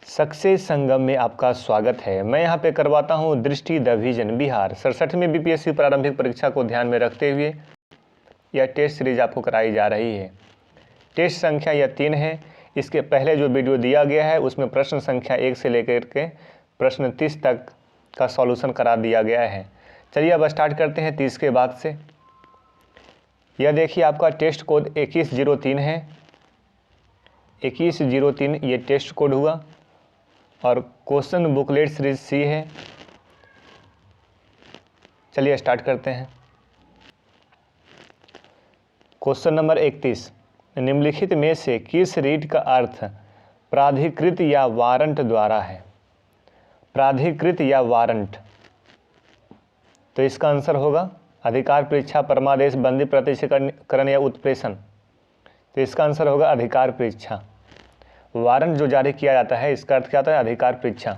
Success संगम में आपका स्वागत है। मैं यहाँ पे करवाता हूँ दृष्टि द विजन बिहार 67वीं बीपीएससी प्रारंभिक परीक्षा को ध्यान में रखते हुए यह टेस्ट सीरीज आपको कराई जा रही है। टेस्ट संख्या यह 3 है। इसके पहले जो वीडियो दिया गया है उसमें प्रश्न संख्या 1 से लेकर के प्रश्न 30 तक का सॉल्यूशन करा दिया गया है। चलिए अब स्टार्ट करते हैं 30 के बाद से। यह देखिए आपका टेस्ट कोड 2103 है। 2103 ये टेस्ट कोड हुआ और क्वेश्चन बुकलेट सीरीज सी है। चलिए स्टार्ट करते हैं। क्वेश्चन नंबर 31, निम्नलिखित में से किस रीट का अर्थ प्राधिकृत या वारंट द्वारा है? प्राधिकृत या वारंट, तो इसका आंसर होगा अधिकार परीक्षा, परमादेश, बंदी, प्रत्यक्षीकरण या उत्प्रेषण। तो इसका आंसर होगा अधिकार परीक्षा। वारंट जो जारी किया जाता है इसका अर्थ क्या होता है? अधिकार परीक्षा।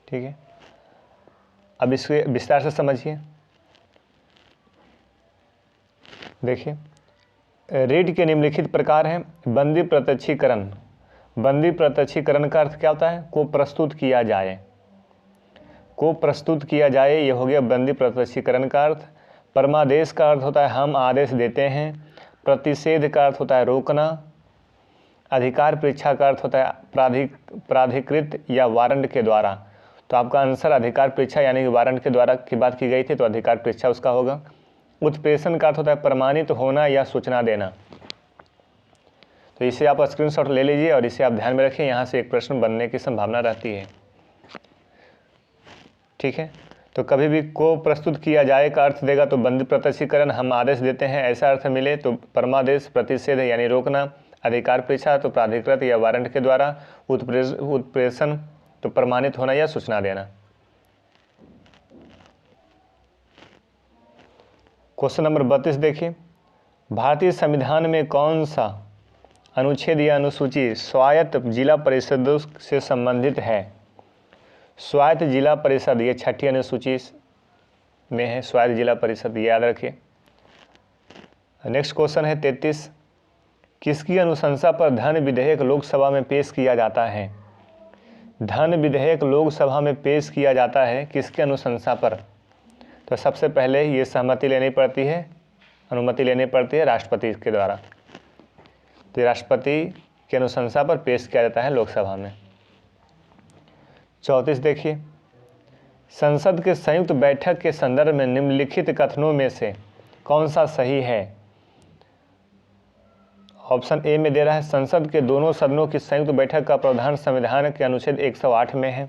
ठीक है, अब इसके विस्तार से समझिए। देखिए, रीट के निम्नलिखित प्रकार हैं। बंदी प्रत्यक्षीकरण। बंदी प्रत्यक्षीकरण का अर्थ क्या होता है? को प्रस्तुत किया जाए। को प्रस्तुत किया जाए, ये हो गया बंदी प्रत्यक्षीकरण का अर्थ। परमादेश का अर्थ होता है हम आदेश देते हैं। प्रतिषेध का अर्थ होता है रोकना। अधिकार परीक्षा का अर्थ होता है प्राधिकृत या वारंट के द्वारा। तो आपका आंसर अधिकार परीक्षा यानी कि वारंट के द्वारा की बात की गई थी, तो अधिकार परीक्षा उसका होगा। उत्प्रेषण का अर्थ होता है प्रमाणित होना या सूचना देना। तो इसे आप स्क्रीनशॉट ले लीजिए और इसे आप ध्यान में रखिए, यहाँ से एक प्रश्न बनने की संभावना रहती है। ठीक है, तो कभी भी को प्रस्तुत किया जाए का अर्थ देगा तो बंदी प्रत्यक्षीकरण हम आदेश देते हैं ऐसा अर्थ मिले तो परमादेश, प्रतिषेध यानी रोकना। अधिकार परीक्षा तो प्राधिकृत या वारंट के द्वारा। उत्प्रेषण तो प्रमाणित होना या सूचना देना। क्वेश्चन नंबर 32 देखिए, भारतीय संविधान में कौन सा अनुच्छेद या अनुसूची स्वायत्त जिला परिषदों से संबंधित है? स्वायत्त जिला परिषद ये 6ठी अनुसूची में है। स्वायत्त जिला परिषद याद रखिए। नेक्स्ट क्वेश्चन है 33, किसकी अनुशंसा पर धन विधेयक लोकसभा में पेश किया जाता है? धन विधेयक लोकसभा में पेश किया जाता है किसकी अनुशंसा पर? तो सबसे पहले ये सहमति लेनी पड़ती है, अनुमति लेनी पड़ती है राष्ट्रपति के द्वारा। तो राष्ट्रपति की अनुशंसा पर पेश किया जाता है लोकसभा में। 34 देखिए, संसद के संयुक्त बैठक के संदर्भ में निम्नलिखित कथनों में से कौन सा सही है? ऑप्शन ए में दे रहा है संसद के दोनों सदनों की संयुक्त बैठक का प्रावधान संविधान के अनुच्छेद 108 में है।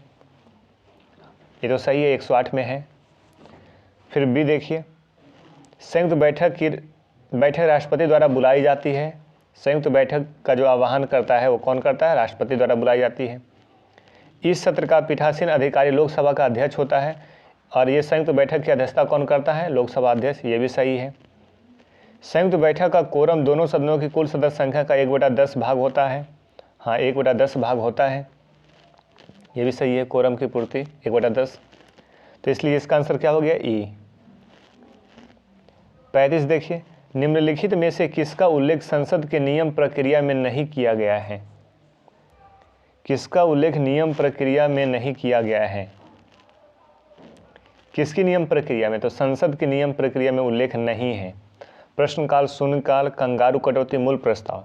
ये तो सही है, 108 में है। फिर बी देखिए, संयुक्त बैठक राष्ट्रपति द्वारा बुलाई जाती है। संयुक्त बैठक का जो आह्वान करता है वो कौन करता है? राष्ट्रपति द्वारा बुलाई जाती है। इस सत्र का पीठासीन अधिकारी लोकसभा का अध्यक्ष होता है और ये संयुक्त बैठक की अध्यक्षता कौन करता है? लोकसभा अध्यक्ष। ये भी सही है। संयुक्त बैठक का कोरम दोनों सदनों की कुल सदस्य संख्या का 1/10 भाग होता है। हाँ, 1/10 भाग होता है, ये भी सही है। कोरम की पूर्ति 1/10, तो इसलिए इसका आंसर क्या हो गया? ई। 35 देखिए, निम्नलिखित में से किसका उल्लेख संसद के नियम प्रक्रिया में नहीं किया गया है? किसका उल्लेख नियम प्रक्रिया में नहीं किया गया है? किसकी नियम प्रक्रिया में? तो संसद की नियम प्रक्रिया में उल्लेख नहीं है। प्रश्नकाल, शून्यकाल, कंगारू कटौती, मूल प्रस्ताव,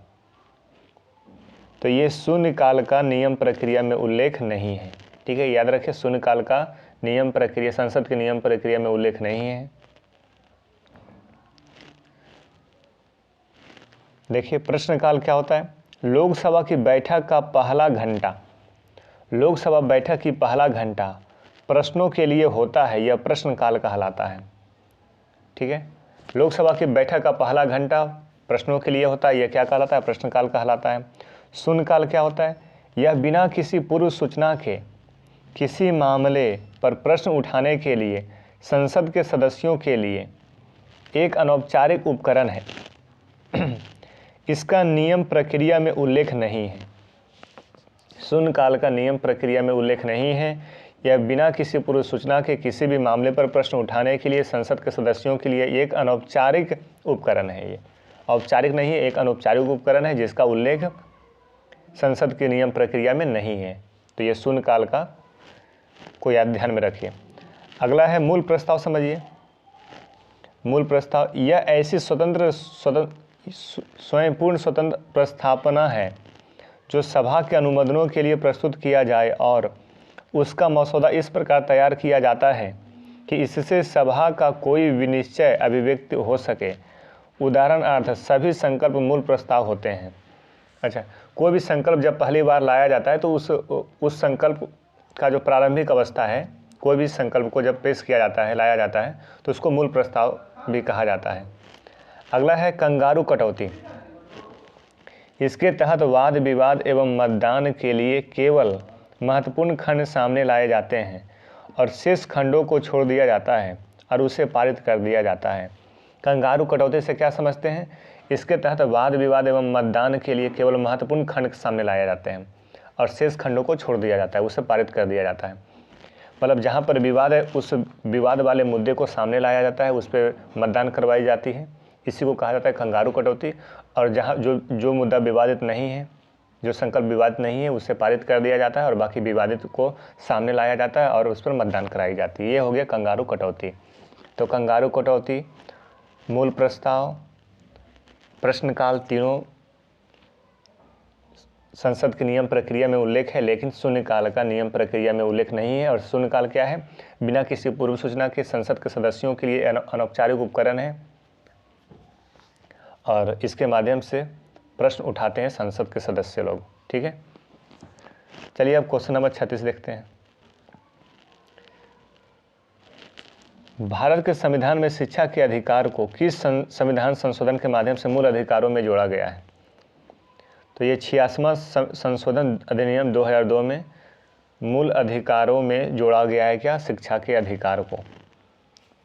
तो ये शून्यकाल का नियम प्रक्रिया में उल्लेख नहीं है। ठीक है, याद रखें, शून्यकाल का नियम प्रक्रिया, संसद के नियम प्रक्रिया में उल्लेख नहीं है। देखिए, प्रश्नकाल क्या होता है? लोकसभा की बैठक का पहला घंटा, लोकसभा बैठक की पहला घंटा प्रश्नों के लिए होता है, यह प्रश्नकाल कहलाता है। ठीक है, लोकसभा की बैठक का पहला घंटा प्रश्नों के लिए होता है, यह क्या कहलाता है? प्रश्नकाल कहलाता है। शून्यकाल क्या होता है? यह बिना किसी पूर्व सूचना के किसी मामले पर प्रश्न उठाने के लिए संसद के सदस्यों के लिए एक अनौपचारिक उपकरण है। इसका नियम प्रक्रिया में उल्लेख नहीं है। शून्यकाल का नियम प्रक्रिया में उल्लेख नहीं है। यह बिना किसी पूर्व सूचना के किसी भी मामले पर प्रश्न उठाने के लिए संसद के सदस्यों के लिए एक अनौपचारिक उपकरण है। ये औपचारिक नहीं है, एक अनौपचारिक उपकरण है जिसका उल्लेख संसद के नियम प्रक्रिया में नहीं है। तो ये शून्यकाल का को याद ध्यान में रखिए। अगला है मूल प्रस्ताव, समझिए। मूल प्रस्ताव यह ऐसी स्वयंपूर्ण स्वतंत्र प्रस्थापना है जो सभा के अनुमोदनों के लिए प्रस्तुत किया जाए और उसका मसौदा इस प्रकार तैयार किया जाता है कि इससे सभा का कोई विनिश्चय अभिव्यक्ति हो सके। उदाहरणार्थ सभी संकल्प मूल प्रस्ताव होते हैं। अच्छा, कोई भी संकल्प जब पहली बार लाया जाता है तो उस संकल्प का जो प्रारंभिक अवस्था है, कोई भी संकल्प को जब पेश किया जाता है, लाया जाता है, तो उसको मूल प्रस्ताव भी कहा जाता है। अगला है कंगारू कटौती। इसके तहत वाद विवाद एवं मतदान के लिए केवल महत्वपूर्ण खंड सामने लाए जाते हैं और शेष खंडों को छोड़ दिया जाता है और उसे पारित कर दिया जाता है। कंगारू कटौती से क्या समझते हैं? इसके तहत वाद विवाद एवं मतदान के लिए केवल महत्वपूर्ण खंड सामने लाए जाते हैं और शेष खंडों को छोड़ दिया जाता है, उसे पारित कर दिया जाता है। मतलब जहाँ पर विवाद है उस विवाद वाले मुद्दे को सामने लाया जाता है, उस पर मतदान करवाई जाती है, इसी को कहा जाता है कंगारू कटौती। और जहाँ जो मुद्दा विवादित नहीं है, जो संकल्प विवादित नहीं है, उसे पारित कर दिया जाता है और बाकी विवादित को सामने लाया जाता है और उस पर मतदान कराई जाती है। ये हो गया कंगारू कटौती। तो कंगारू कटौती, मूल प्रस्ताव, प्रश्नकाल, तीनों संसद के नियम प्रक्रिया में उल्लेख है, लेकिन शून्यकाल का नियम प्रक्रिया में उल्लेख नहीं है। और शून्यकाल क्या है? बिना किसी पूर्व सूचना के संसद के सदस्यों के लिए अनौपचारिक उपकरण है और इसके माध्यम से प्रश्न उठाते हैं संसद के सदस्य लोग। ठीक है, चलिए अब क्वेश्चन नंबर 36 देखते हैं। भारत के संविधान में शिक्षा के अधिकार को किस संविधान संशोधन के माध्यम से मूल अधिकारों में जोड़ा गया है? तो ये 86वां संशोधन अधिनियम 2002 में मूल अधिकारों में जोड़ा गया है। क्या? शिक्षा के अधिकार को।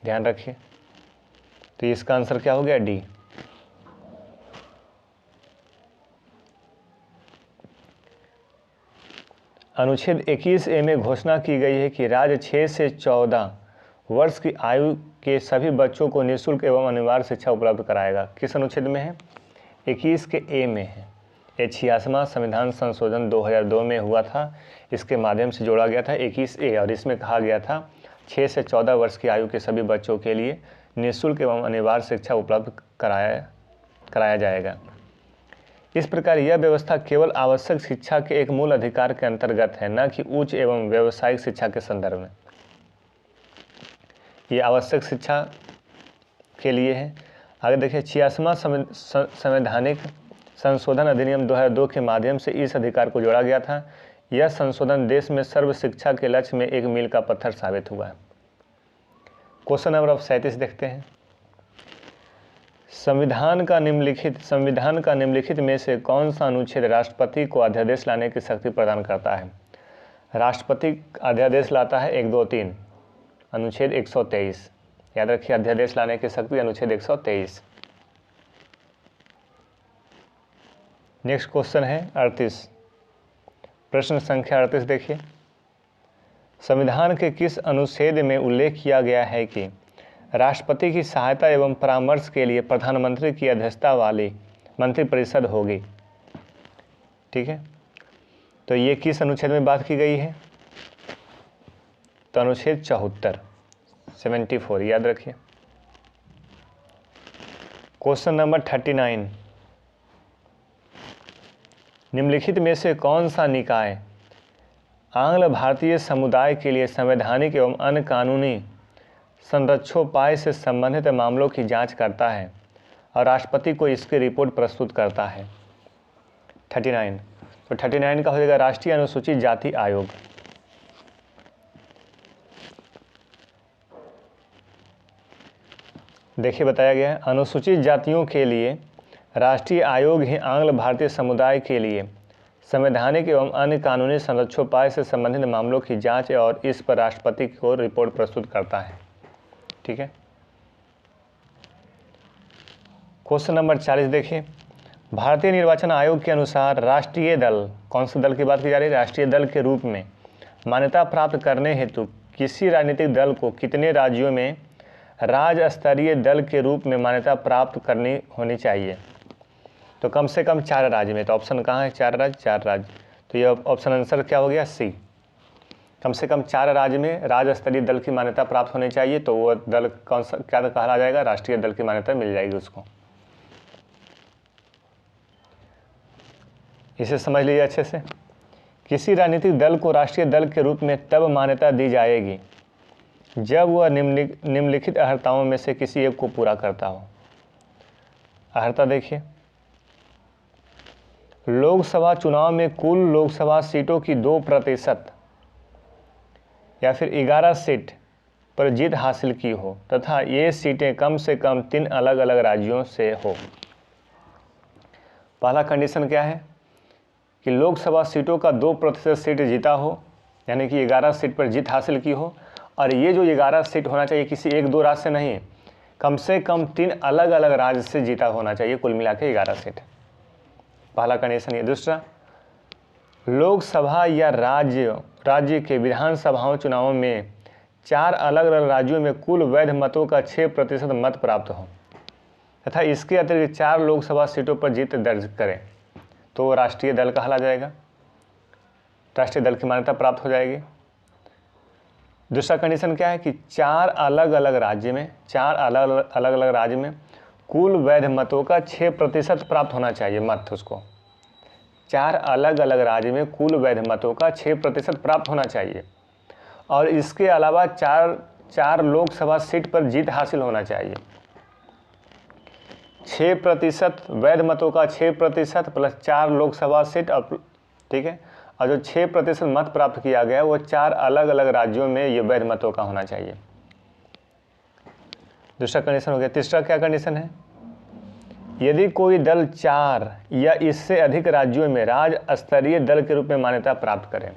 ध्यान रखिए। तो इसका आंसर क्या हो गया? डी। अनुच्छेद 21A में घोषणा की गई है कि राज्य 6 से 14 वर्ष की आयु के सभी बच्चों को निःशुल्क एवं अनिवार्य शिक्षा उपलब्ध कराएगा। किस अनुच्छेद में है? 21 के ए में है। ये 86वां संविधान संशोधन 2002 में हुआ था, इसके माध्यम से जोड़ा गया था 21A और इसमें कहा गया था 6 से 14 वर्ष की आयु के सभी बच्चों के लिए निःशुल्क एवं अनिवार्य शिक्षा उपलब्ध कराया जाएगा। इस प्रकार यह व्यवस्था केवल आवश्यक शिक्षा के एक मूल अधिकार के अंतर्गत है, न कि उच्च एवं व्यावसायिक शिक्षा के संदर्भ में। ये आवश्यक शिक्षा के लिए है। आगे देखिए, 86वां संवैधानिक संशोधन अधिनियम 2002 के माध्यम से इस अधिकार को जोड़ा गया था। यह संशोधन देश में सर्व शिक्षा के लक्ष्य में एक मील का पत्थर साबित हुआ है। क्वेश्चन नंबर अब 37 देखते हैं। संविधान का निम्नलिखित में से कौन सा अनुच्छेद राष्ट्रपति को अध्यादेश लाने की शक्ति प्रदान करता है? राष्ट्रपति अध्यादेश लाता है 1, 2, 3, अनुच्छेद 123। याद रखिए, अध्यादेश लाने की शक्ति अनुच्छेद 123। नेक्स्ट क्वेश्चन है 38, प्रश्न संख्या 38 देखिए। संविधान के किस अनुच्छेद में उल्लेख किया गया है कि राष्ट्रपति की सहायता एवं परामर्श के लिए प्रधानमंत्री की अध्यक्षता वाली मंत्रिपरिषद होगी? ठीक है, तो ये किस अनुच्छेद में बात की गई है? तो अनुच्छेद 74 याद रखिए। क्वेश्चन नंबर 39, निम्नलिखित में से कौन सा निकाय आंग्ल भारतीय समुदाय के लिए संवैधानिक एवं अन्य कानूनी संरक्षोपाय से संबंधित मामलों की जांच करता है और राष्ट्रपति को इसकी रिपोर्ट प्रस्तुत करता है? 39, तो 39 का हो जाएगा राष्ट्रीय अनुसूचित जाति आयोग। देखिए, बताया गया है अनुसूचित जातियों के लिए राष्ट्रीय आयोग ही आंग्ल भारतीय समुदाय के लिए संवैधानिक एवं अन्य कानूनी संरक्षोपाय से संबंधित मामलों की जांच और इस पर राष्ट्रपति को रिपोर्ट प्रस्तुत करता है। ठीक है, क्वेश्चन नंबर 40 देखिए। भारतीय निर्वाचन आयोग के अनुसार राष्ट्रीय दल, कौन से दल की बात की जा रही है? राष्ट्रीय दल के रूप में मान्यता प्राप्त करने हेतु किसी राजनीतिक दल को कितने राज्यों में राज्य स्तरीय दल के रूप में मान्यता प्राप्त करनी होनी चाहिए? तो कम से कम 4 राज्य में, तो ऑप्शन कहाँ है, 4 राज्य, 4 राज्य, तो ये ऑप्शन आंसर क्या हो गया, सी। कम से कम 4 राज्य में राज्य स्तरीय दल की मान्यता प्राप्त होनी चाहिए, तो वो दल कौन सा क्या कहा जाएगा, राष्ट्रीय दल की मान्यता मिल जाएगी उसको। इसे समझ लीजिए अच्छे से। किसी राजनीतिक दल को राष्ट्रीय दल के रूप में तब मान्यता दी जाएगी जब वह निम्नलिखित अर्हताओं में से किसी एक को पूरा करता हो। अर्हता देखिए, लोकसभा चुनाव में कुल लोकसभा सीटों की 2% या फिर 11 सीट पर जीत हासिल की हो तथा ये सीटें कम से कम 3 अलग अलग राज्यों से हो। पहला कंडीशन क्या है कि लोकसभा सीटों का 2% सीट जीता हो, यानी कि 11 सीट पर जीत हासिल की हो, और ये जो 11 सीट होना चाहिए किसी 1-2 राज्य से नहीं, कम से कम 3 अलग अलग राज्य से जीता होना चाहिए, कुल मिला के 11 सीट। पहला कंडीशन ये। दूसरा, लोकसभा या राज्य के विधानसभाओं चुनावों में 4 अलग अलग राज्यों में कुल वैध मतों का 6% मत प्राप्त हो तथा इसके अतिरिक्त 4 लोकसभा सीटों पर जीत दर्ज करें, तो राष्ट्रीय दल कहला जाएगा, राष्ट्रीय दल की मान्यता प्राप्त हो जाएगी। दूसरा कंडीशन क्या है कि 4 अलग अलग राज्य में कुल वैध मतों का 6% प्राप्त होना चाहिए, मत उसको 4 अलग अलग राज्य में कुल वैध मतों का 6% प्राप्त होना चाहिए, और इसके अलावा 4 लोकसभा सीट पर जीत हासिल होना चाहिए। 6% वैध मतों का 6% प्लस 4 लोकसभा सीट, ठीक है, और जो 6% मत प्राप्त किया गया वो 4 अलग अलग राज्यों में ये वैध मतों का होना चाहिए। दूसरा कंडीशन हो गया। तीसरा क्या कंडीशन है, यदि कोई दल 4 या इससे अधिक राज्यों में राज्य स्तरीय दल के रूप में मान्यता प्राप्त करे।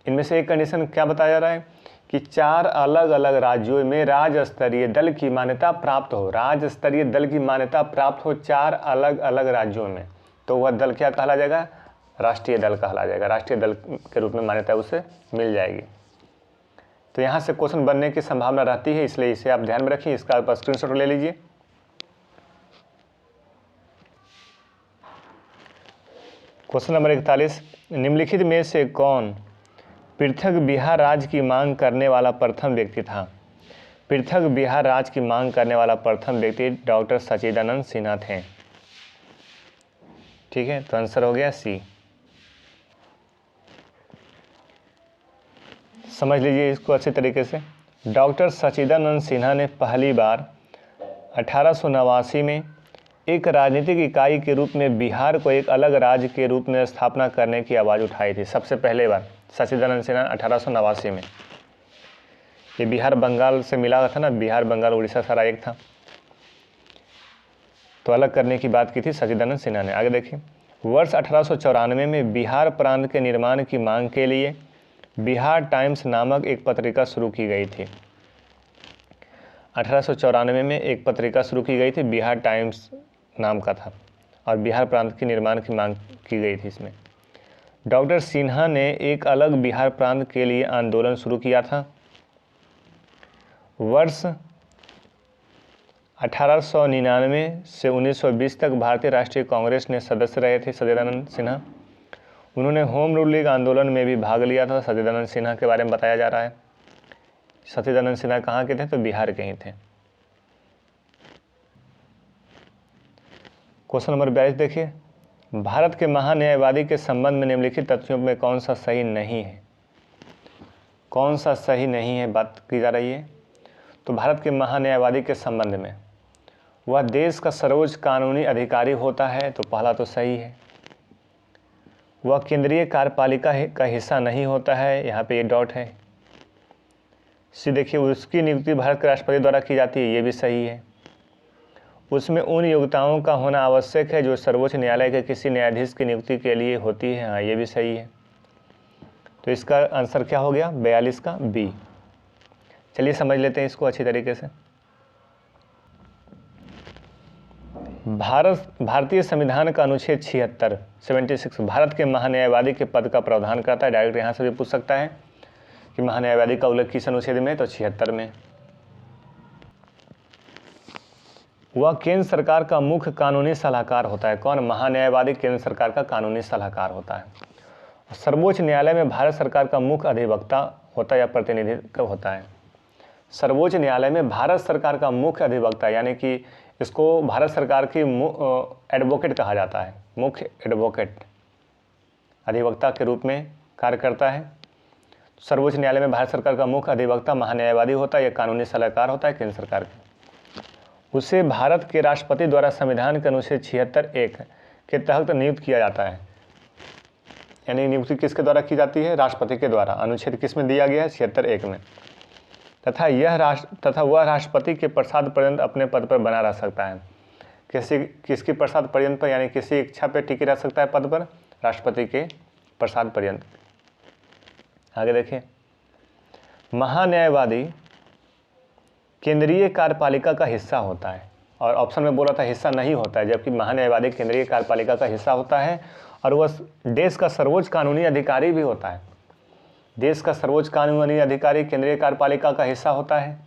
इनमें से एक कंडीशन क्या बताया जा रहा है कि 4 अलग अलग राज्यों में राज्य स्तरीय दल की मान्यता प्राप्त हो, राज्य स्तरीय दल की मान्यता प्राप्त हो 4 अलग अलग राज्यों में, तो वह दल क्या कहला जाएगा, राष्ट्रीय दल कहला जाएगा, राष्ट्रीय दल के रूप में मान्यता उसे मिल जाएगी। तो यहाँ से क्वेश्चन बनने की संभावना रहती है, इसलिए इसे आप ध्यान में रखिए, इसका आप स्क्रीनशॉट ले लीजिए। क्वेश्चन नंबर 41, निम्नलिखित में से कौन पृथक बिहार राज्य की मांग करने वाला प्रथम व्यक्ति था। पृथक बिहार राज्य की मांग करने वाला प्रथम व्यक्ति डॉक्टर सच्चिदानंद सिन्हा थे। ठीक है, तो आंसर हो गया सी। समझ लीजिए इसको अच्छे तरीके से। डॉक्टर सच्चिदानंद सिन्हा ने पहली बार 1889 में एक राजनीतिक इकाई के रूप में बिहार को एक अलग राज्य के रूप में स्थापना करने की आवाज़ उठाई थी। सबसे पहले बार सच्चिदानंद सिन्हा 1889 में, ये बिहार बंगाल से मिला था ना, बिहार बंगाल उड़ीसा सारा एक था, तो अलग करने की बात की थी सच्चिदानंद सिन्हा ने। आगे देखिए, वर्ष 1894 में बिहार प्रांत के निर्माण की मांग के लिए बिहार टाइम्स नामक एक पत्रिका शुरू की गई थी। 1894 में एक पत्रिका शुरू की गई थी, बिहार टाइम्स नाम का था, और बिहार प्रांत के निर्माण की मांग की गई थी। इसमें डॉक्टर सिन्हा ने एक अलग बिहार प्रांत के लिए आंदोलन शुरू किया था। वर्ष 1899 से 1920 तक भारतीय राष्ट्रीय कांग्रेस ने सदस्य रहे थे सच्चिदानंद सिन्हा। उन्होंने होम रूल लीग आंदोलन में भी भाग लिया था। सच्चिदानंद सिन्हा के बारे में बताया जा रहा है। सच्चिदानंद सिन्हा कहाँ के थे, तो बिहार के ही थे। क्वेश्चन नंबर 42 देखिए, भारत के महान्यायवादी के संबंध में निम्नलिखित तथ्यों में कौन सा सही नहीं है। कौन सा सही नहीं है बात की जा रही है। तो भारत के महान्यायवादी के संबंध में वह देश का सर्वोच्च कानूनी अधिकारी होता है, तो पहला तो सही है। वह केंद्रीय कार्यपालिका का हिस्सा नहीं होता है, यहाँ पे ये डॉट है। सी देखिए, उसकी नियुक्ति भारत के राष्ट्रपति द्वारा की जाती है, ये भी सही है। उसमें उन योग्यताओं का होना आवश्यक है जो सर्वोच्च न्यायालय के किसी न्यायाधीश की नियुक्ति के लिए होती है, हाँ ये भी सही है। तो इसका आंसर क्या हो गया, 42 का बी। चलिए समझ लेते हैं इसको अच्छी तरीके से। भारतीय संविधान का अनुच्छेद 76 भारत के महान्यायवादी के पद का प्रावधान करता है। डायरेक्ट यहाँ से भी पूछ सकता है कि महान्यायवादी का उल्लेख किस अनुच्छेद में, तो 76 में। वह केंद्र सरकार का मुख्य कानूनी सलाहकार होता है। कौन? महान्यायवादी केंद्र सरकार का कानूनी सलाहकार होता है। सर्वोच्च न्यायालय में भारत सरकार का मुख्य अधिवक्ता होता है या प्रतिनिधित्व होता है। सर्वोच्च न्यायालय में भारत सरकार का मुख्य अधिवक्ता, यानी कि इसको भारत सरकार की एडवोकेट कहा जाता है। मुख्य एडवोकेट अधिवक्ता के रूप में कार्य करता है। सर्वोच्च न्यायालय में भारत सरकार का मुख्य अधिवक्ता महान्यायवादी होता है या कानूनी सलाहकार होता है केंद्र सरकार के। उसे भारत के राष्ट्रपति द्वारा संविधान के अनुच्छेद 76(1) के तहत नियुक्त किया जाता है। यानी नियुक्ति किसके द्वारा की जाती है? राष्ट्रपति के द्वारा। अनुच्छेद किस में दिया गया है? 76(1) में। तथा वह राष्ट्रपति के प्रसाद पर्यंत अपने पद पर बना रह सकता है। किसकी प्रसाद पर्यंत पर? यानी किसी इच्छा पर टिके रह सकता है पद पर? राष्ट्रपति के प्रसाद पर्यंत। आगे देखिए, महान्यायवादी केंद्रीय कार्यपालिका का हिस्सा होता है, और ऑप्शन में बोला था हिस्सा नहीं होता है, जबकि महान्यायवादी केंद्रीय कार्यपालिका का हिस्सा होता है और वह देश का सर्वोच्च कानूनी अधिकारी भी होता है। देश का सर्वोच्च कानूनी अधिकारी केंद्रीय कार्यपालिका का हिस्सा होता है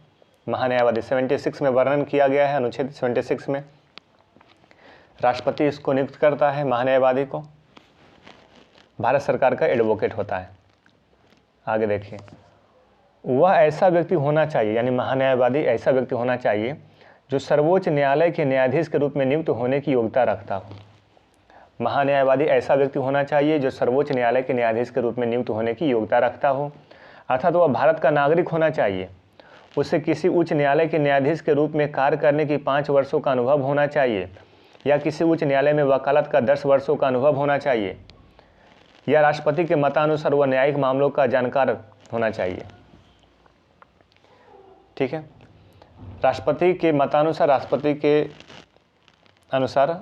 महान्यायवादी। 76 में वर्णन किया गया है, अनुच्छेद 76 में। राष्ट्रपति इसको नियुक्त करता है महान्यायवादी को। भारत सरकार का एडवोकेट होता है। आगे देखिए, वह ऐसा व्यक्ति होना चाहिए, यानी महान्यायवादी ऐसा व्यक्ति होना चाहिए जो सर्वोच्च न्यायालय के न्यायाधीश के रूप में नियुक्त होने की योग्यता रखता हो। महान्यायवादी ऐसा व्यक्ति होना चाहिए जो सर्वोच्च न्यायालय के न्यायाधीश के रूप में नियुक्त होने की योग्यता रखता हो, अर्थात वह भारत का नागरिक होना चाहिए। उसे किसी उच्च न्यायालय के न्यायाधीश के रूप में कार्य करने की 5 वर्षों का अनुभव होना चाहिए, या किसी उच्च न्यायालय में वकालत का 10 वर्षों का अनुभव होना चाहिए, या राष्ट्रपति के मतानुसार वह न्यायिक मामलों का जानकार होना चाहिए। ठीक है, राष्ट्रपति के मतानुसार, राष्ट्रपति के अनुसार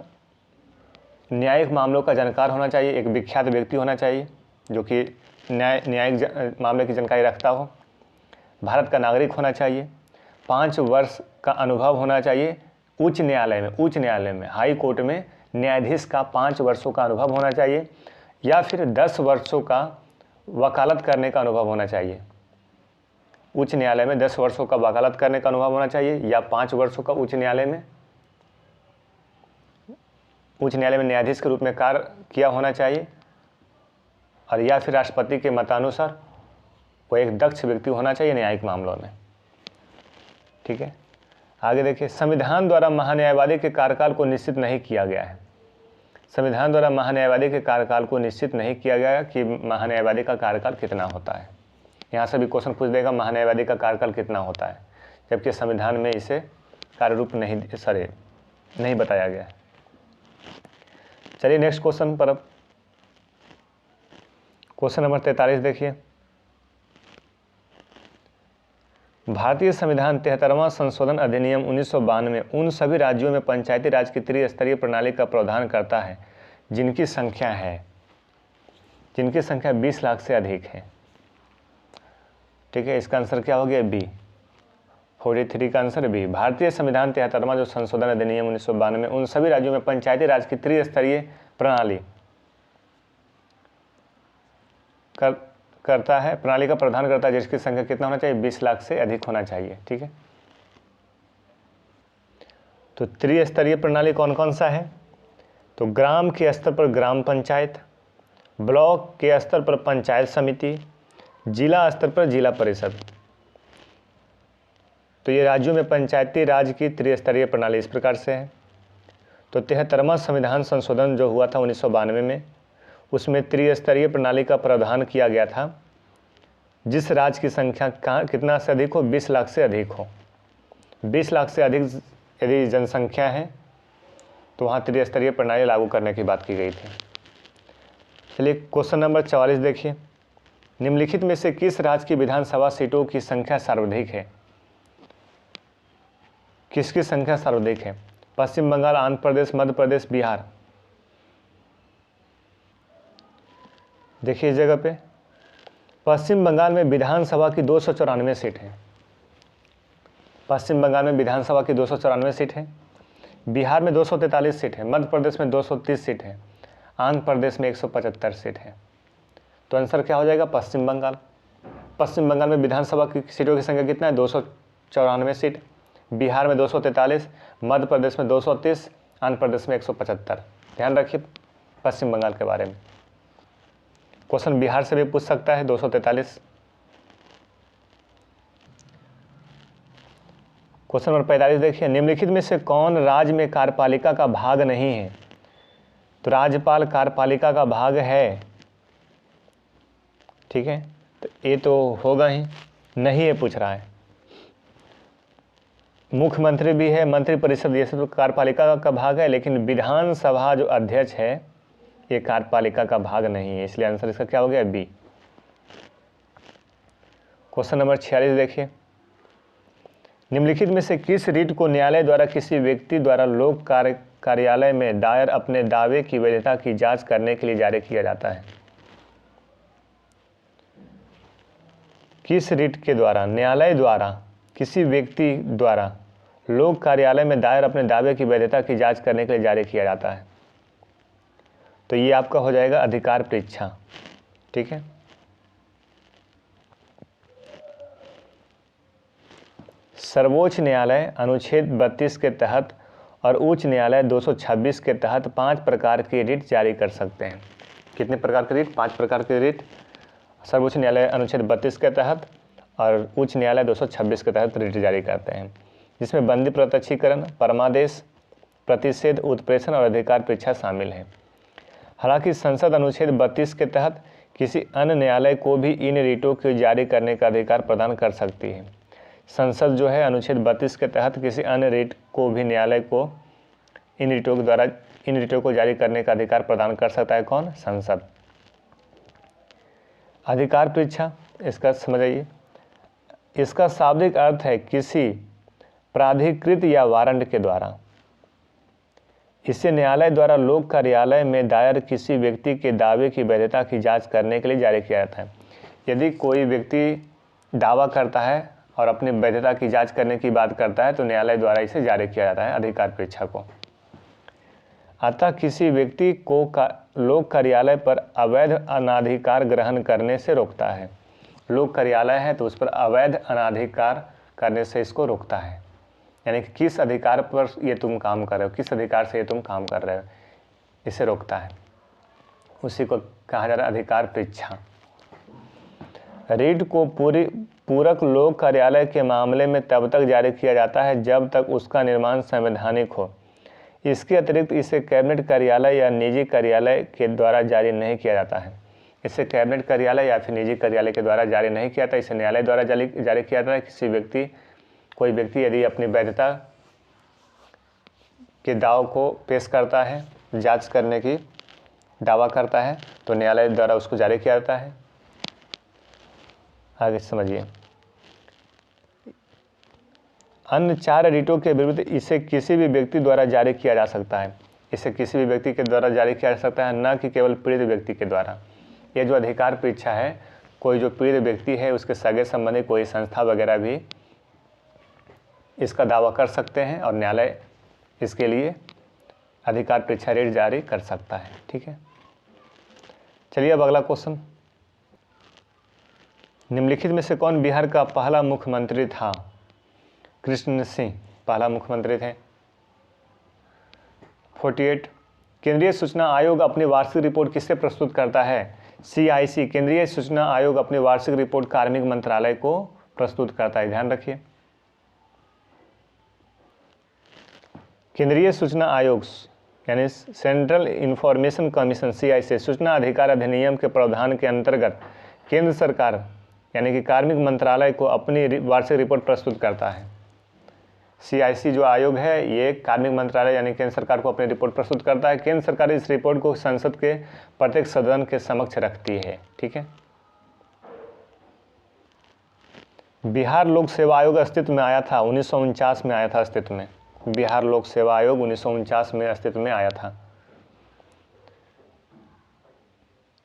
न्यायिक मामलों का जानकार होना चाहिए, एक विख्यात व्यक्ति होना चाहिए जो कि न्यायिक मामले की जानकारी रखता हो, भारत का नागरिक होना चाहिए, 5 वर्ष का अनुभव होना चाहिए, उच्च न्यायालय में हाई कोर्ट में न्यायाधीश का 5 वर्षों का अनुभव होना चाहिए, या फिर 10 वर्षों का वकालत करने का अनुभव होना चाहिए। उच्च न्यायालय में 10 वर्षों का वकालत करने का अनुभव होना चाहिए, या 5 वर्षों का उच्च न्यायालय में न्यायाधीश के रूप में कार्य किया होना चाहिए, और या फिर राष्ट्रपति के मतानुसार वो एक दक्ष व्यक्ति होना चाहिए न्यायिक मामलों में। ठीक है, आगे देखिए, संविधान द्वारा महान्यायवादी के कार्यकाल को निश्चित नहीं किया गया है। संविधान द्वारा महान्यायवादी के कार्यकाल को निश्चित नहीं किया गया कि महान्यायवादी का कार्यकाल कितना होता है। यहाँ से भी क्वेश्चन पूछ देगा महान्यायवादी का कार्यकाल कितना होता है, जबकि संविधान में इसे कार्यरूप नहीं बताया गया है। चलिए नेक्स्ट क्वेश्चन पर, अब क्वेश्चन नंबर 43 देखिए। भारतीय संविधान 73वां संशोधन अधिनियम 1992 में उन सभी राज्यों में पंचायती राज की त्रिस्तरीय प्रणाली का प्रावधान करता है जिनकी संख्या 20 लाख से अधिक है। ठीक है, इसका आंसर क्या हो गया? बी। 43 का आंसर बी। भारतीय संविधान 73वां जो संशोधन अधिनियम 1992 में उन सभी राज्यों में पंचायती राज की त्रिस्तरीय प्रणाली प्रणाली का प्रावधान करता है जिसकी संख्या कितना होना चाहिए? 20 लाख से अधिक होना चाहिए। ठीक है, तो त्रिस्तरीय प्रणाली कौन कौन सा है? तो ग्राम के स्तर पर ग्राम पंचायत, ब्लॉक के स्तर पर पंचायत समिति, जिला स्तर पर जिला परिषद। तो ये राज्यों में पंचायती राज की त्रिस्तरीय प्रणाली इस प्रकार से है। तो 73वां संविधान संशोधन जो हुआ था 1992 में, उसमें त्रिस्तरीय प्रणाली का प्रावधान किया गया था। जिस राज्य की संख्या कितना से अधिक हो? 20 लाख से अधिक हो। 20 लाख से अधिक यदि जनसंख्या है तो वहाँ त्रिस्तरीय प्रणाली लागू करने की बात की गई थी। चलिए क्वेश्चन नंबर 44 देखिए। निम्नलिखित में से किस राज्य की विधानसभा सीटों की संख्या सर्वाधिक है? किसकी संख्या सर्वाधिक है? पश्चिम बंगाल, आंध्र प्रदेश, मध्य प्रदेश, बिहार। देखिए इस जगह पे पश्चिम बंगाल में विधानसभा की 294 सीट है। पश्चिम बंगाल में विधानसभा की 294 सीट है। बिहार में 243 सीट है, मध्य प्रदेश में 230 सीट है, आंध्र प्रदेश में 175 सीट है। तो आंसर क्या हो जाएगा? पश्चिम बंगाल। पश्चिम बंगाल में विधानसभा की सीटों की संख्या कितना है? 294 सीट। बिहार में 243, मध्य प्रदेश में 230, आंध्र प्रदेश में 175। ध्यान रखिए पश्चिम बंगाल के बारे में। क्वेश्चन बिहार से भी पूछ सकता है 243। क्वेश्चन नंबर 45 देखिए, निम्नलिखित में से कौन राज्य में कार्यपालिका का भाग नहीं है? तो राज्यपाल कार्यपालिका का भाग है, ठीक है, तो ये तो होगा ही नहीं, ये पूछ रहा है। मुख्यमंत्री भी है, मंत्रिपरिषद, ये सब कार्यपालिका का भाग है, लेकिन विधानसभा जो अध्यक्ष है ये कार्यपालिका का भाग नहीं है, इसलिए आंसर इसका क्या हो गया? बी। क्वेश्चन नंबर 46 देखिए, निम्नलिखित में से किस रीट को न्यायालय द्वारा किसी व्यक्ति द्वारा लोक कार्यालय में दायर अपने दावे की वैधता की जांच करने के लिए जारी किया जाता है? किस रीट के द्वारा न्यायालय द्वारा किसी व्यक्ति द्वारा लोक कार्यालय में दायर अपने दावे की वैधता की जांच करने के लिए जारी किया जाता है? तो ये आपका हो जाएगा अधिकार परीक्षा, ठीक है। सर्वोच्च न्यायालय अनुच्छेद 32 के तहत और उच्च न्यायालय 226 के तहत 5 प्रकार की रिट जारी कर सकते हैं। कितने प्रकार की रिट? 5 प्रकार की रिट सर्वोच्च न्यायालय अनुच्छेद 32 के तहत और उच्च न्यायालय 226 के तहत रिट जारी करते हैं, जिसमें बंदी प्रत्यक्षीकरण, परमादेश, प्रतिषेध, उत्प्रेषण और अधिकार परीक्षा शामिल है। हालांकि संसद अनुच्छेद 32 के तहत किसी अन्य न्यायालय को भी इन रिटों को जारी करने का अधिकार प्रदान कर सकती है। संसद जो है अनुच्छेद 32 के तहत किसी अन्य रिट को भी न्यायालय को इन रिटों को जारी करने का अधिकार प्रदान कर सकता है। कौन? संसद। अधिकार परीक्षा, इसका समझिए, इसका शाब्दिक अर्थ है किसी प्राधिकृत या वारंट के द्वारा। इसे न्यायालय द्वारा लोक कार्यालय में दायर किसी व्यक्ति के दावे की वैधता की जांच करने के लिए जारी किया जाता है। यदि कोई व्यक्ति दावा करता है और अपनी वैधता की जांच करने की बात करता है तो न्यायालय द्वारा इसे जारी किया जाता है अधिकार परीक्षा को। अतः किसी व्यक्ति को लोक कार्यालय पर अवैध अनाधिकार ग्रहण करने से रोकता है। लोक कार्यालय है तो उस पर अवैध अनाधिकार करने से इसको रोकता है, यानी कि किस अधिकार पर ये तुम काम कर रहे हो, किस अधिकार से ये तुम काम कर रहे हो, इसे रोकता है। उसी को कहा जा रहा है अधिकार परीक्षा। रिट को पूरक लोक कार्यालय के मामले में तब तक जारी किया जाता है जब तक उसका निर्माण संवैधानिक हो। इसके अतिरिक्त इसे कैबिनेट कार्यालय या निजी कार्यालय के द्वारा जारी नहीं किया जाता है। इसे कैबिनेट कार्यालय या फिर निजी कार्यालय के द्वारा जारी नहीं किया जाता, इसे न्यायालय द्वारा जारी किया जाता है। कोई व्यक्ति यदि अपनी वैधता के दाव को पेश करता है, जांच करने की दावा करता है, तो न्यायालय द्वारा उसको जारी किया जाता है। आगे समझिए, अन्य 4 रिटों के विरुद्ध इसे किसी भी व्यक्ति द्वारा जारी किया जा सकता है। इसे किसी भी व्यक्ति के द्वारा जारी किया जा सकता है, न कि केवल पीड़ित व्यक्ति के द्वारा। ये जो अधिकार परीक्षा है, कोई जो पीड़ित व्यक्ति है उसके सगे संबंधी कोई संस्था वगैरह भी इसका दावा कर सकते हैं और न्यायालय इसके लिए अधिकार परीक्षा रिट जारी कर सकता है। ठीक है, चलिए अब अगला क्वेश्चन, निम्नलिखित में से कौन बिहार का पहला मुख्यमंत्री था? कृष्ण सिंह पहला मुख्यमंत्री थे। 48, केंद्रीय सूचना आयोग अपनी वार्षिक रिपोर्ट किससे प्रस्तुत करता है? CIC केंद्रीय सूचना आयोग अपनी वार्षिक रिपोर्ट कार्मिक मंत्रालय को प्रस्तुत करता है। ध्यान रखिए, केंद्रीय सूचना आयोग यानी सेंट्रल इंफॉर्मेशन कमीशन CIC सूचना अधिकार अधिनियम के प्रावधान के अंतर्गत केंद्र सरकार यानी कि कार्मिक मंत्रालय को अपनी वार्षिक रिपोर्ट प्रस्तुत करता है। CIC जो आयोग है ये कार्मिक मंत्रालय यानी केंद्र सरकार को अपनी रिपोर्ट प्रस्तुत करता है। केंद्र सरकार इस रिपोर्ट को संसद के प्रत्येक सदन के समक्ष रखती है। ठीक है, बिहार लोक सेवा आयोग अस्तित्व में आया था 1949 में आया था अस्तित्व में। बिहार लोक सेवा आयोग 1949 में अस्तित्व में आया था।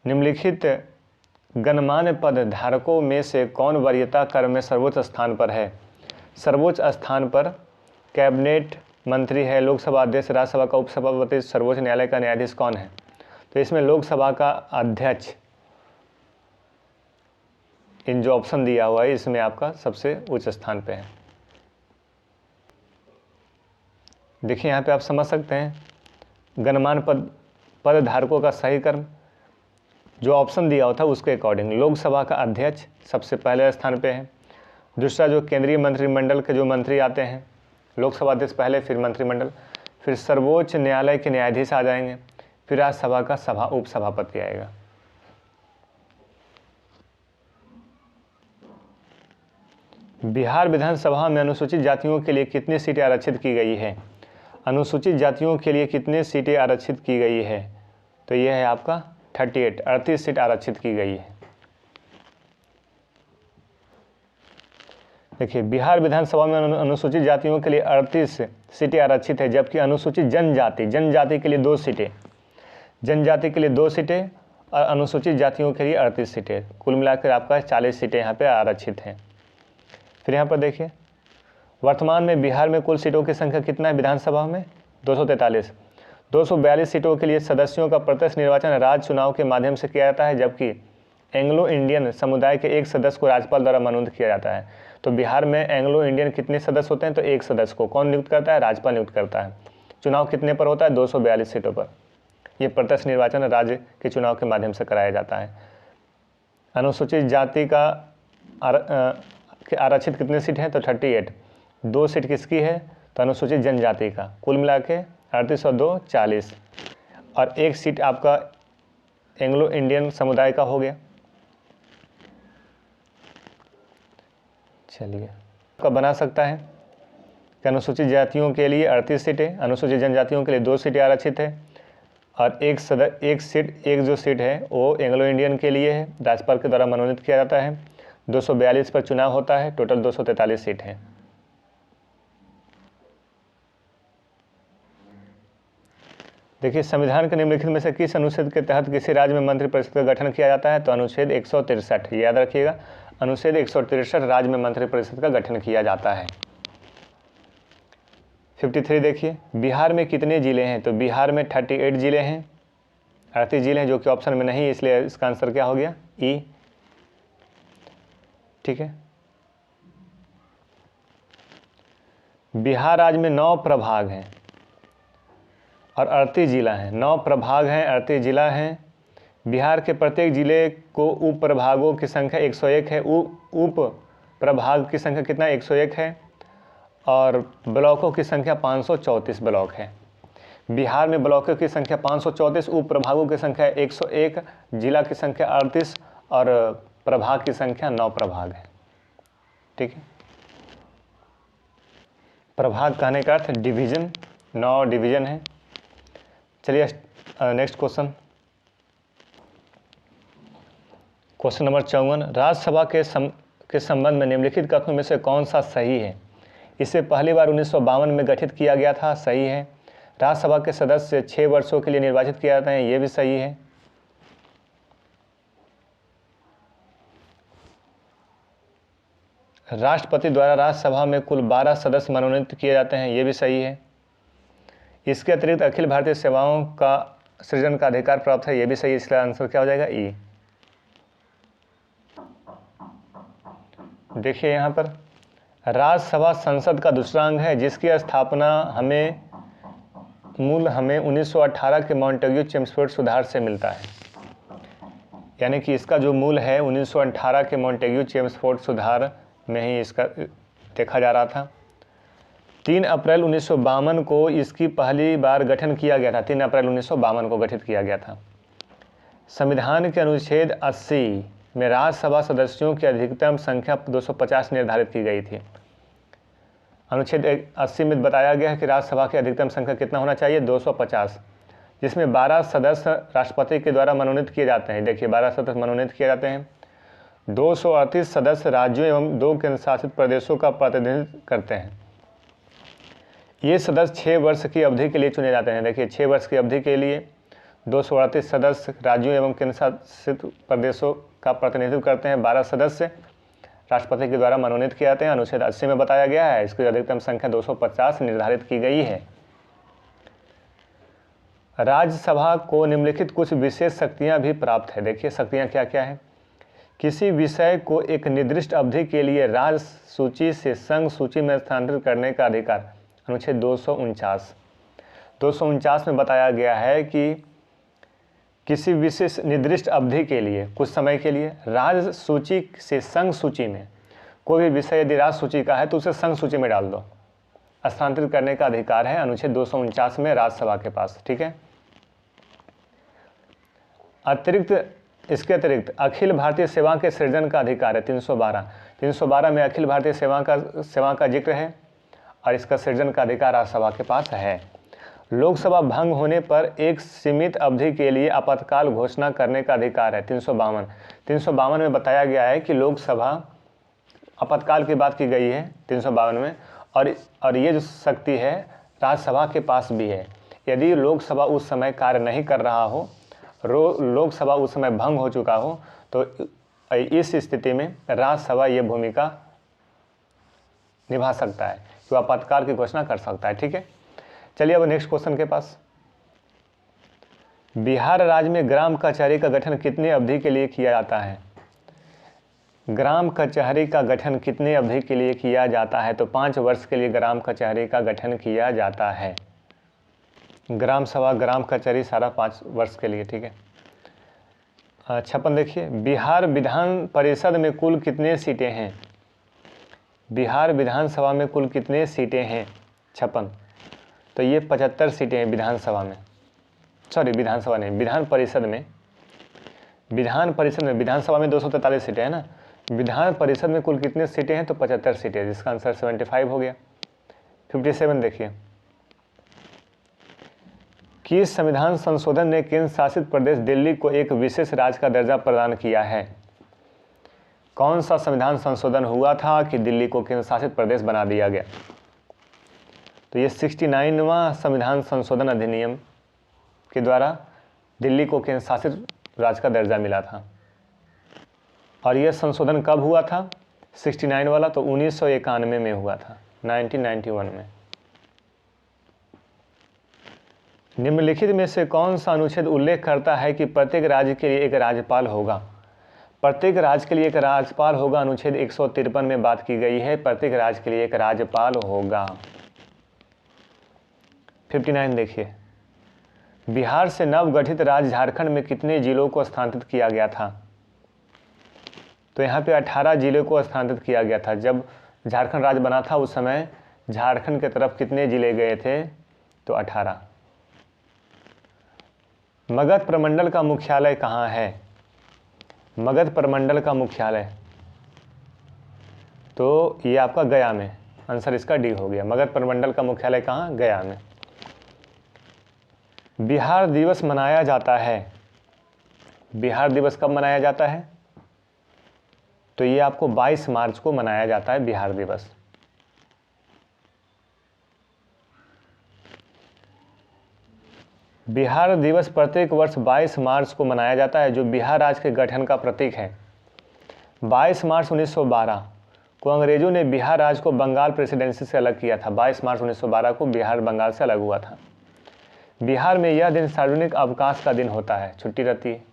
निम्नलिखित गणमान्य पद धारकों में से कौन वरीयता क्रम में सर्वोच्च स्थान पर है? सर्वोच्च स्थान पर कैबिनेट मंत्री है, लोकसभा अध्यक्ष, राज्यसभा का उपसभापति, सर्वोच्च न्यायालय का न्यायाधीश कौन है? तो इसमें लोकसभा का अध्यक्ष, इन जो ऑप्शन दिया हुआ है इसमें आपका सबसे उच्च स्थान पे है। देखिए यहाँ पे आप समझ सकते हैं गणमान्य पद धारकों का सही क्रम जो ऑप्शन दिया होता है उसके अकॉर्डिंग लोकसभा का अध्यक्ष सबसे पहले स्थान पे है। दूसरा जो केंद्रीय मंत्रिमंडल के जो मंत्री आते हैं, लोकसभा अध्यक्ष पहले, फिर मंत्रिमंडल, फिर सर्वोच्च न्यायालय के न्यायाधीश आ जाएंगे, फिर राज्यसभा का उपसभापति आएगा। बिहार विधानसभा में अनुसूचित जातियों के लिए कितनी सीटें आरक्षित की गई है? अनुसूचित जातियों के लिए कितनी सीटें आरक्षित की गई है? तो यह है आपका 38 सीट आरक्षित की गई है। देखिए बिहार विधानसभा में अनुसूचित जातियों के लिए 38 सीटें आरक्षित है, जबकि अनुसूचित जनजाति के लिए 2 सीटें, जनजाति के लिए 2 सीटें और अनुसूचित जातियों के लिए 38 सीटें, कुल मिलाकर आपका 40 सीटें यहाँ पे आरक्षित हैं। फिर यहाँ पर देखिए वर्तमान में बिहार में कुल सीटों की संख्या कितना है विधानसभा में? 243। 242 सीटों के लिए सदस्यों का प्रत्यक्ष निर्वाचन राज्य चुनाव के माध्यम से किया जाता है, जबकि एंग्लो इंडियन समुदाय के एक सदस्य को राज्यपाल द्वारा मनोनीत किया जाता है। तो बिहार में एंग्लो इंडियन कितने सदस्य होते हैं? तो एक सदस्य को कौन नियुक्त करता है? राज्यपाल नियुक्त करता है। चुनाव कितने पर होता है? 242 सीटों पर। यह प्रत्यक्ष निर्वाचन राज्य के चुनाव के माध्यम से कराया जाता है। अनुसूचित जाति का आरक्षित कितने सीट हैं? तो 38। 2 सीट किसकी है? तो अनुसूचित जनजाति का। कुल मिला के 38 और 2 40 और 1 सीट आपका एंग्लो इंडियन समुदाय का हो गया। चलिए आपका बना सकता है कि अनुसूचित जातियों के लिए 38 सीटें, अनुसूचित जनजातियों के लिए 2 सीटें आरक्षित है और एक जो सीट है वो एंग्लो इंडियन के लिए है, राज्यपाल के द्वारा मनोनीत किया जाता है। 242 पर चुनाव होता है, टोटल 243 सीट है। देखिए संविधान के निम्नलिखित में से किस अनुच्छेद के तहत किसी राज्य में मंत्रिपरिषद का गठन किया जाता है? तो अनुच्छेद 163, याद रखिएगा, अनुच्छेद 163 राज्य में मंत्रिपरिषद का गठन किया जाता है। 53 देखिए बिहार में कितने जिले हैं? तो बिहार में 38 जिले हैं, 38 जिले हैं, जो कि ऑप्शन में नहीं है, इसलिए इसका आंसर क्या हो गया? ई। ठीक है। बिहार राज्य में 9 प्रभाग हैं और 38 जिला हैं। 9 प्रभाग हैं, 38 जिला हैं। बिहार के प्रत्येक जिले को उप प्रभागों की संख्या 101 है। उप प्रभाग की संख्या कितना? 101 है और ब्लॉकों की संख्या 534 ब्लॉक है। बिहार में ब्लॉकों की संख्या 534, उप प्रभागों की संख्या 101, जिला की संख्या 38 और प्रभाग की संख्या 9 प्रभाग है। ठीक है। प्रभाग कहने का अर्थ डिवीजन, 9 डिवीजन है। चलिए next question, question number 54। Rajya Sabha के संबंध में निम्नलिखित कथनों में से कौन सा सही है? इसे पहली बार 1952 में गठित किया गया था, सही है। राज्यसभा के सदस्य 6 वर्षों के लिए निर्वाचित किए जाते हैं, ये भी सही है। राष्ट्रपति द्वारा राज्यसभा में कुल 12 सदस्य मनोनीत किए जाते हैं, ये भी सही है। इसके अतिरिक्त अखिल भारतीय सेवाओं का सृजन का अधिकार प्राप्त है, ये भी सही है। इसका आंसर क्या हो जाएगा? ई। देखिए यहाँ पर राज्यसभा संसद का दूसरा अंग है, जिसकी स्थापना हमें 1918 के मॉन्टेग्यू चेम्सफोर्ड सुधार से मिलता है। यानी कि इसका जो मूल है 1918 के मॉन्टेग्यू चेम्सफोर्ड सुधार में ही इसका देखा जा रहा था। 3 अप्रैल 1952 को इसकी पहली बार गठन किया गया था। 3 अप्रैल 1952 को गठित किया गया था। संविधान के अनुच्छेद 80 में राज्यसभा सदस्यों की अधिकतम संख्या 250 निर्धारित की गई थी। अनुच्छेद 80 में बताया गया है कि राज्यसभा की अधिकतम संख्या कितना होना चाहिए? 250, जिसमें 12 सदस्य राष्ट्रपति के द्वारा मनोनीत किए जाते हैं। देखिए 12 सदस्य मनोनीत किए जाते हैं। 238 सदस्य राज्यों एवं 2 केंद्र शासित प्रदेशों का प्रतिनिधित्व करते हैं। ये सदस्य 6 वर्ष की अवधि के लिए चुने जाते हैं। देखिए 6 वर्ष की अवधि के लिए 238 सदस्य राज्यों एवं केंद्र शासित प्रदेशों का प्रतिनिधित्व करते हैं। 12 सदस्य राष्ट्रपति के द्वारा मनोनीत किए जाते हैं। अनुच्छेद 80 में बताया गया है, इसकी अधिकतम संख्या 250 निर्धारित की गई है। राज्यसभा को निम्नलिखित कुछ विशेष शक्तियां भी प्राप्त है। देखिए शक्तियां क्या क्या है? किसी विषय को एक निर्दिष्ट अवधि के लिए राज्य सूची से संघ सूची में स्थानांतरित करने का अधिकार। अनुच्छेद 249 में बताया गया है कि किसी विशेष निर्दिष्ट अवधि के लिए, कुछ समय के लिए राज्य सूची से संघ सूची में कोई भी विषय यदि राज्य सूची का है तो उसे संघ सूची में डाल दो। स्थानांतरित करने का अधिकार है अनुच्छेद 249 में राज्यसभा के पास। ठीक है। इसके अतिरिक्त अखिल भारतीय सेवा के सृजन का अधिकार है 312 में अखिल भारतीय सेवा का जिक्र है और इसका सृजन का अधिकार राज्यसभा के पास है। लोकसभा भंग होने पर एक सीमित अवधि के लिए आपातकाल घोषणा करने का अधिकार है 352 में बताया गया है कि लोकसभा आपातकाल की बात की गई है 352 में, और ये जो शक्ति है राज्यसभा के पास भी है। यदि लोकसभा उस समय कार्य नहीं कर रहा हो, लोकसभा उस समय भंग हो चुका हो, तो इस स्थिति में राज्यसभा ये भूमिका निभा सकता है कि आपातकाल की घोषणा कर सकता है। ठीक है। चलिए अब नेक्स्ट क्वेश्चन के पास। बिहार राज्य में ग्राम कचहरी का गठन कितनी अवधि के लिए किया जाता है? ग्राम कचहरी का गठन कितनी अवधि के लिए किया जाता है? तो 5 वर्ष के लिए ग्राम कचहरी का गठन किया जाता है। ग्राम सभा, ग्राम कचहरी सारा 5 वर्ष के लिए। ठीक है। 56 देखिए, बिहार विधान परिषद में कुल कितने सीटें हैं? बिहार विधानसभा में कुल कितने सीटें हैं? 56। तो ये 75 सीटें हैं विधानसभा में, सॉरी विधानसभा नहीं, विधान परिषद में। विधानसभा में 243 सीटें हैं ना, विधान परिषद में कुल कितने सीटें हैं? तो 75 सीटें, जिसका आंसर 75 हो गया। 57 देखिए, किस संविधान संशोधन ने केंद्र शासित प्रदेश दिल्ली को एक विशेष राज्य का दर्जा प्रदान किया है? कौन सा संविधान संशोधन हुआ था कि दिल्ली को केंद्र शासित प्रदेश बना दिया गया? तो ये 69वां संविधान संशोधन अधिनियम के द्वारा दिल्ली को केंद्र शासित राज्य का दर्जा मिला था। और यह संशोधन कब हुआ था 69 वाला? तो 1991 में हुआ था, 1991 में। निम्नलिखित में से कौन सा अनुच्छेद उल्लेख करता है कि प्रत्येक राज्य के लिए एक राज्यपाल होगा? प्रत्येक राज्य के लिए एक राज्यपाल होगा, अनुच्छेद 153 में बात की गई है, प्रत्येक राज्य के लिए एक राज्यपाल होगा। 59 देखिए, बिहार से नवगठित राज्य झारखंड में कितने जिलों को स्थानांतरित किया गया था? तो यहाँ पे 18 जिलों को स्थानांतरित किया गया था। जब झारखंड राज्य बना था उस समय झारखंड की तरफ कितने जिले गए थे? तो 18। मगध प्रमंडल का मुख्यालय कहाँ है? मगध प्रमंडल का मुख्यालय, तो ये आपका गया में, आंसर इसका डी हो गया। मगध प्रमंडल का मुख्यालय कहाँ? गया में। बिहार दिवस मनाया जाता है, बिहार दिवस कब मनाया जाता है? तो ये आपको 22 मार्च को मनाया जाता है बिहार दिवस। बिहार दिवस प्रत्येक वर्ष 22 मार्च को मनाया जाता है, जो बिहार राज्य के गठन का प्रतीक है। 22 मार्च 1912 को अंग्रेजों ने बिहार राज्य को बंगाल प्रेसिडेंसी से अलग किया था। 22 मार्च 1912 को बिहार बंगाल से अलग हुआ था। बिहार में यह दिन सार्वजनिक अवकाश का दिन होता है, छुट्टी रहती है।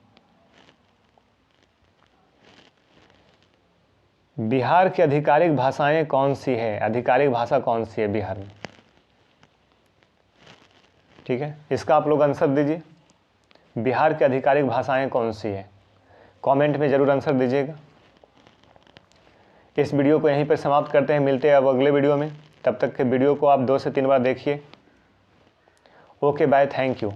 बिहार की आधिकारिक भाषाएं कौन सी है? आधिकारिक भाषा कौन सी है बिहार में? ठीक है, इसका आप लोग आंसर दीजिए। बिहार की आधिकारिक भाषाएं कौन सी है? कमेंट में ज़रूर आंसर दीजिएगा। इस वीडियो को यहीं पर समाप्त करते हैं, मिलते हैं अब अगले वीडियो में। तब तक के वीडियो को आप 2 से 3 बार देखिए। Okay bye, thank you.